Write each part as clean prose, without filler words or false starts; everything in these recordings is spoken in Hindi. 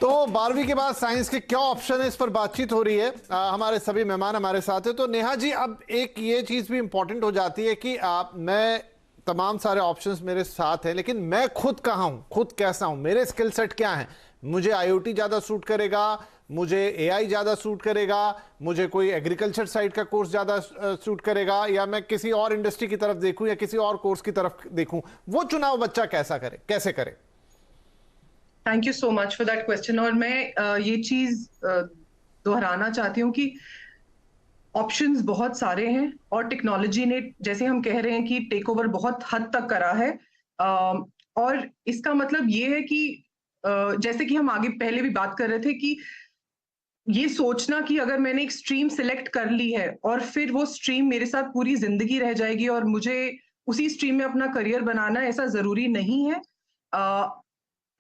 तो 12वीं के बाद साइंस के क्या ऑप्शन है, इस पर बातचीत हो रही है। हमारे सभी मेहमान हमारे साथ हैं। तो नेहा जी, अब एक ये चीज भी इंपॉर्टेंट हो जाती है कि मैं तमाम सारे ऑप्शंस मेरे साथ हैं, लेकिन मैं खुद कहाँ हूं, खुद कैसा हूं, मेरे स्किल सेट क्या है। मुझे आईओटी ज्यादा सूट करेगा, मुझे एआई ज्यादा सूट करेगा, मुझे कोई एग्रीकल्चर साइड का कोर्स ज्यादा सूट करेगा, या मैं किसी और इंडस्ट्री की तरफ देखूं या किसी और कोर्स की तरफ देखूं। वो चुनाव बच्चा कैसा करे, कैसे करे? Thank you so much for that question. और मैं ये चीज दोहराना चाहती हूँ कि ऑप्शंस बहुत सारे हैं और टेक्नोलॉजी ने, जैसे हम कह रहे हैं कि टेक ओवर बहुत हद तक करा है। और इसका मतलब ये है कि जैसे कि हम आगे पहले भी बात कर रहे थे कि ये सोचना कि अगर मैंने एक स्ट्रीम सिलेक्ट कर ली है और फिर वो स्ट्रीम मेरे साथ पूरी जिंदगी रह जाएगी और मुझे उसी स्ट्रीम में अपना करियर बनाना, ऐसा जरूरी नहीं है।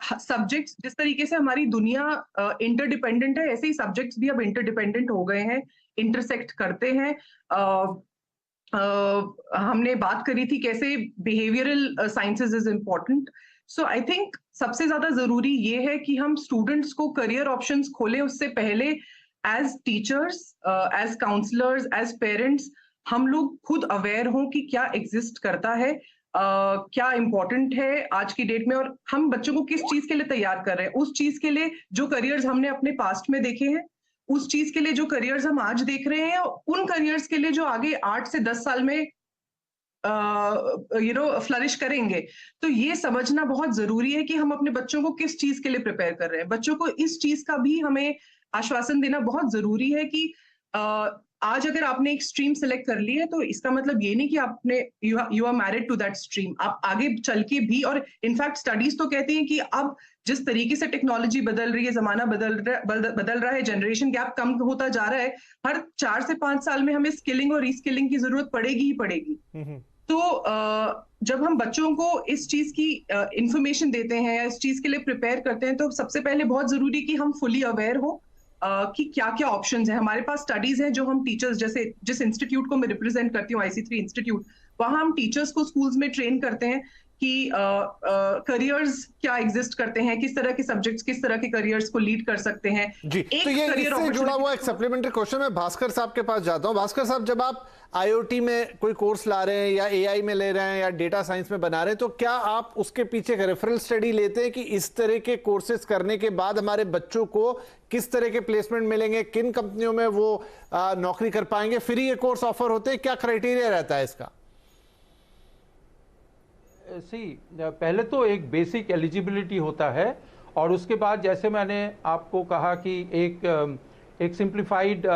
सब्जेक्ट्स जिस तरीके से हमारी दुनिया इंटरडिपेंडेंट है, ऐसे ही सब्जेक्ट्स भी अब इंटरडिपेंडेंट हो गए हैं, इंटरसेक्ट करते हैं। हमने बात करी थी कैसे behavioural sciences is important. So I think सबसे ज्यादा जरूरी ये है कि हम स्टूडेंट्स को करियर ऑप्शंस खोलें उससे पहले as teachers, as counsellors, as parents हम लोग खुद अवेयर हों कि क्या एग्जिस्ट करता है, क्या इंपॉर्टेंट है आज की डेट में, और हम बच्चों को किस चीज के लिए तैयार कर रहे हैं। उस चीज के लिए जो करियर्स हमने अपने पास्ट में देखे हैं, उस चीज के लिए जो करियर्स हम आज देख रहे हैं, उन करियर्स के लिए जो आगे 8 से 10 साल में फ्लरिश करेंगे। तो ये समझना बहुत जरूरी है कि हम अपने बच्चों को किस चीज के लिए प्रिपेयर कर रहे हैं। बच्चों को इस चीज का भी हमें आश्वासन देना बहुत जरूरी है कि आज अगर आपने एक स्ट्रीम सेलेक्ट कर ली है तो इसका मतलब ये नहीं कि आपने you are married to that stream. आप आगे चल के भी, और इनफैक्ट स्टडीज तो कहती हैं कि अब जिस तरीके से टेक्नोलॉजी बदल रही है, जमाना बदल रहा है, जनरेशन गैप कम होता जा रहा है, हर 4 से 5 साल में हमें स्किलिंग और रीस्किलिंग की जरूरत पड़ेगी ही पड़ेगी। तो जब हम बच्चों को इस चीज की इंफॉर्मेशन देते हैं या इस चीज के लिए प्रिपेयर करते हैं, तो सबसे पहले बहुत जरूरी कि हम फुली अवेयर हो कि क्या क्या ऑप्शंस हैं। हमारे पास स्टडीज हैं जो हम टीचर्स, जैसे जिस इंस्टीट्यूट को मैं रिप्रेजेंट करती हूँ, IC3 इंस्टीट्यूट, वहां हम टीचर्स को स्कूल्स में ट्रेन करते हैं कि करियर्स क्या एग्जिस्ट करते हैं, किस तरह के सब्जेक्ट्स किस तरह के करियर्स को लीड कर सकते हैं। जी, तो ये इससे जुड़ा हुआ एक सप्लीमेंट्री क्वेश्चन मैं भास्कर साहब के पास जाता हूं। भास्कर साहब, जब आप आईओटी में कोई कोर्स ला रहे हैं या एआई में ले रहे हैं या डेटा साइंस में बना रहे हैं, तो क्या आप उसके पीछे का रेफरल स्टडी लेते हैं कि इस तरह के कोर्सेज करने के बाद हमारे बच्चों को किस तरह के प्लेसमेंट मिलेंगे, किन कंपनियों में वो नौकरी कर पाएंगे, फ्री ये कोर्स ऑफर होते हैं, क्या क्राइटेरिया रहता है इसका? पहले तो एक बेसिक एलिजिबिलिटी होता है और उसके बाद जैसे मैंने आपको कहा कि एक simplified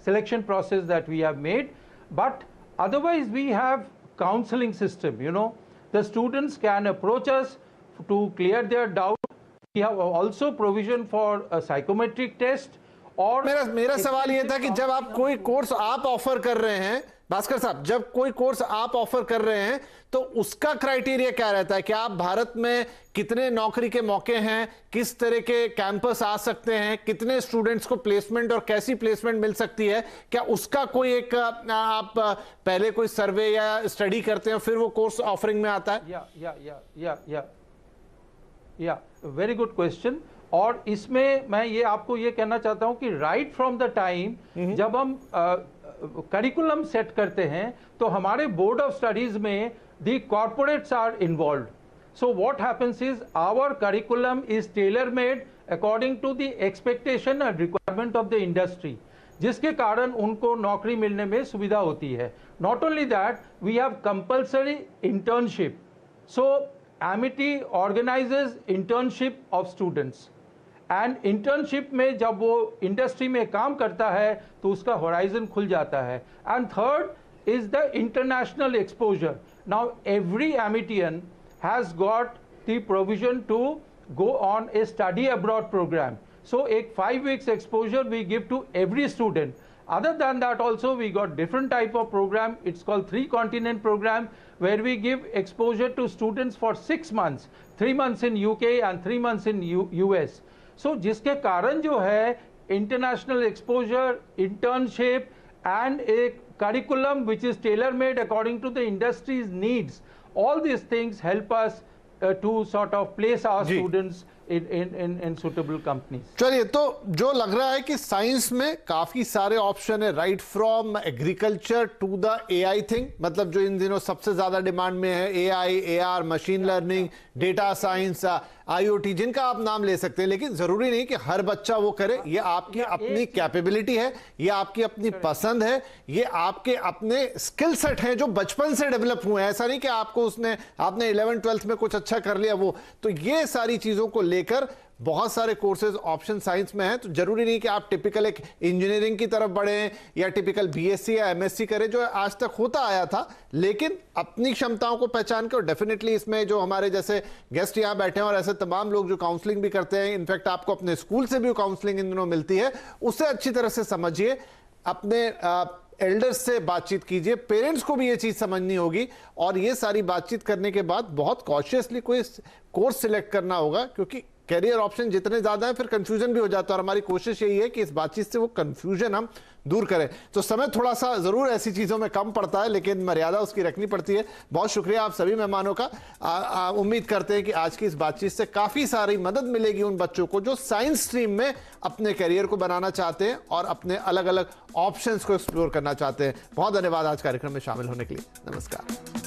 selection process that we have made, but otherwise we have counselling system, you know, the students can approach us to clear their doubt. We have also provision for a psychometric test. और मेरा सवाल यह था कि जब आप कोई कोर्स आप ऑफर कर रहे हैं, भास्कर साहब, जब कोई कोर्स आप ऑफर कर रहे हैं तो उसका क्राइटेरिया क्या रहता है? क्या आप भारत में कितने नौकरी के मौके हैं, किस तरह के कैंपस आ सकते हैं, कितने स्टूडेंट्स को प्लेसमेंट और कैसी प्लेसमेंट मिल सकती है, क्या उसका कोई एक आप पहले कोई सर्वे या स्टडी करते हैं फिर वो कोर्स ऑफरिंग में आता है? या वेरी गुड क्वेश्चन। और इसमें मैं ये आपको ये कहना चाहता हूं कि राइट फ्रॉम द टाइम जब हम करिकुलम सेट करते हैं तो हमारे बोर्ड ऑफ स्टडीज में the corporates are involved. So what happens is our curriculum is tailor made according to the expectation and requirement of the industry, जिसके कारण उनको नौकरी मिलने में सुविधा होती है। Not only that, we have compulsory internship. So Amity organises internship of students, and internship में जब वो इंडस्ट्री में काम करता है तो उसका होराइजन खुल जाता है। And third is the international exposure. Now every Amitian has got the provision to go on a study abroad programme. So एक 5 weeks exposure we give to every student. Other than that also we got different type of program. It's called 3 continent program, where we give exposure to students for 6 months, 3 months in UK and 3 months in US. So जिसके कारण जो है international exposure, internship and a curriculum which is tailor made according to the industry's needs, all these things help us to sort of place our students in suitable companies. चलिए, तो जो लग रहा है कि साइंस में काफी सारे ऑप्शन है, right from agriculture to the AI thing, मतलब जो इन दिनों सबसे ज्यादा डिमांड में है, AI, AR, machine learning, data science, IoT, जिनका आप नाम ले सकते हैं, लेकिन जरूरी नहीं कि हर बच्चा वो करे। ये आपकी अपनी कैपेबिलिटी है, ये आपकी अपनी पसंद है, ये आपके अपने स्किल सेट हैं जो बचपन से डेवलप हुए हैं। ऐसा नहीं कि आपको आपने 11th 12th में कुछ अच्छा कर लिया वो। तो ये सारी चीजों को लेकर बहुत सारे कोर्सेज ऑप्शन साइंस में हैं। तो जरूरी नहीं कि आप टिपिकल एक इंजीनियरिंग की तरफ बढ़ें या टिपिकल बीएससी या एमएससी करें जो आज तक होता आया था, लेकिन अपनी क्षमताओं को पहचान कर डेफिनेटली इसमें जो हमारे जैसे गेस्ट यहां बैठे हैं और ऐसे तमाम लोग जो काउंसलिंग भी करते हैं, इनफैक्ट आपको अपने स्कूल से भी काउंसलिंग इन दिनों मिलती है, उससे अच्छी तरह से समझिए, अपने एल्डर्स से बातचीत कीजिए, पेरेंट्स को भी ये चीज समझनी होगी और ये सारी बातचीत करने के बाद बहुत कॉशियसली कोई कोर्स सिलेक्ट करना होगा, क्योंकि कैरियर ऑप्शन जितने ज्यादा हैं फिर कंफ्यूजन भी हो जाता है। और हमारी कोशिश यही है कि इस बातचीत से वो कंफ्यूजन हम दूर करें। तो समय थोड़ा सा जरूर ऐसी चीजों में कम पड़ता है, लेकिन मर्यादा उसकी रखनी पड़ती है। बहुत शुक्रिया आप सभी मेहमानों का। उम्मीद करते हैं कि आज की इस बातचीत से काफी सारी मदद मिलेगी उन बच्चों को जो साइंस स्ट्रीम में अपने करियर को बनाना चाहते हैं और अपने अलग अलग ऑप्शंस को एक्सप्लोर करना चाहते हैं। बहुत धन्यवाद आज कार्यक्रम में शामिल होने के लिए। नमस्कार।